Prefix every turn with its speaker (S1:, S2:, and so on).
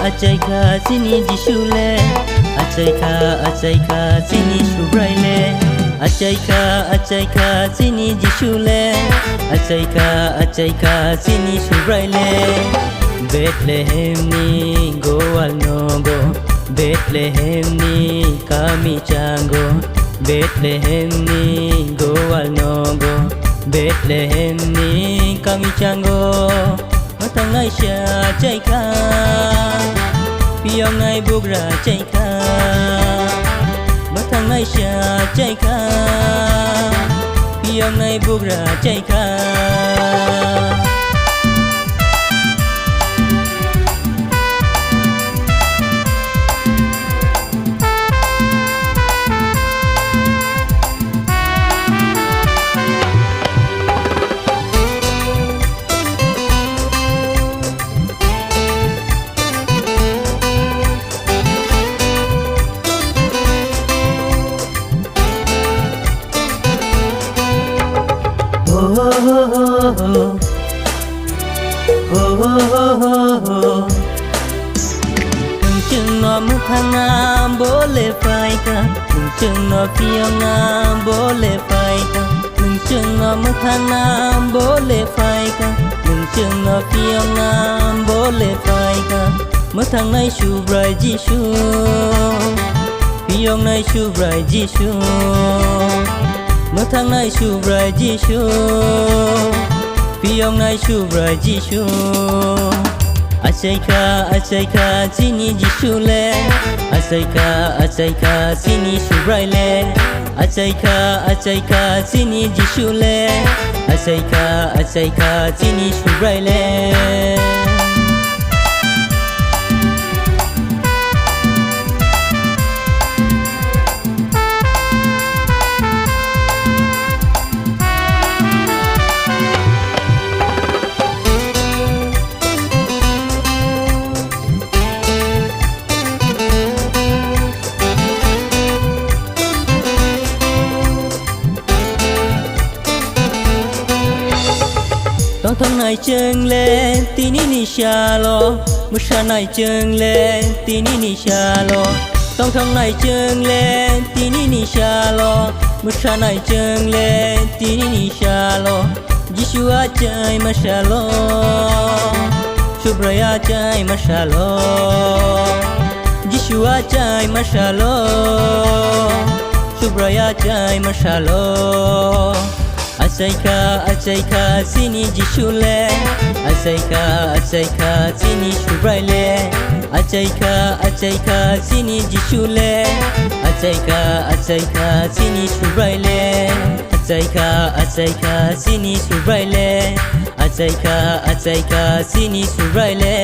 S1: Ajaika sini jishule Ajaika sini shubraile Ajaika sini jishule Ajaika sini shubraile Bethlehem ni goal nogo Bethlehem ni kami chango Bethlehem ni goal nogo Bethlehem ni kami chango Matang ai sha Ajaika Piong ai bugra Ajaika Matang ai sha Ajaika Piong ai bugra Ajaika Chừng nó mất thang nam bố lệ phai ca Chừng nó phiêu nam bố lệ phai ca Chừng nó mất thang nam bố lệ phai ca Chừng nó phiêu nam bố lệ phai ca Mất thang này shu brai Giêsu Phiêu này shu brai Giêsu Mất thang này shu brai Giêsu Phiêu này shu brai Giêsu Ajaika sini jishule Ajaika sini shubraile Ajaika sini jishule Ajaika sini shubraile Tông thong này chừng lên tini ni shalo Musha này chừng lên tini ni shalo Tông thong này chừng lên tini ni shalo Musha này chừng lên tini ni shalo Giêsu achai mashalo Shubray achai mashalo Giêsu achai mashalo Shubray achai mashalo Ajaika sini jishule Ajaika sini shubraile Ajaika sini jishule Ajaika sini shubraile Ajaika sini shubraile Ajaika sini shubraile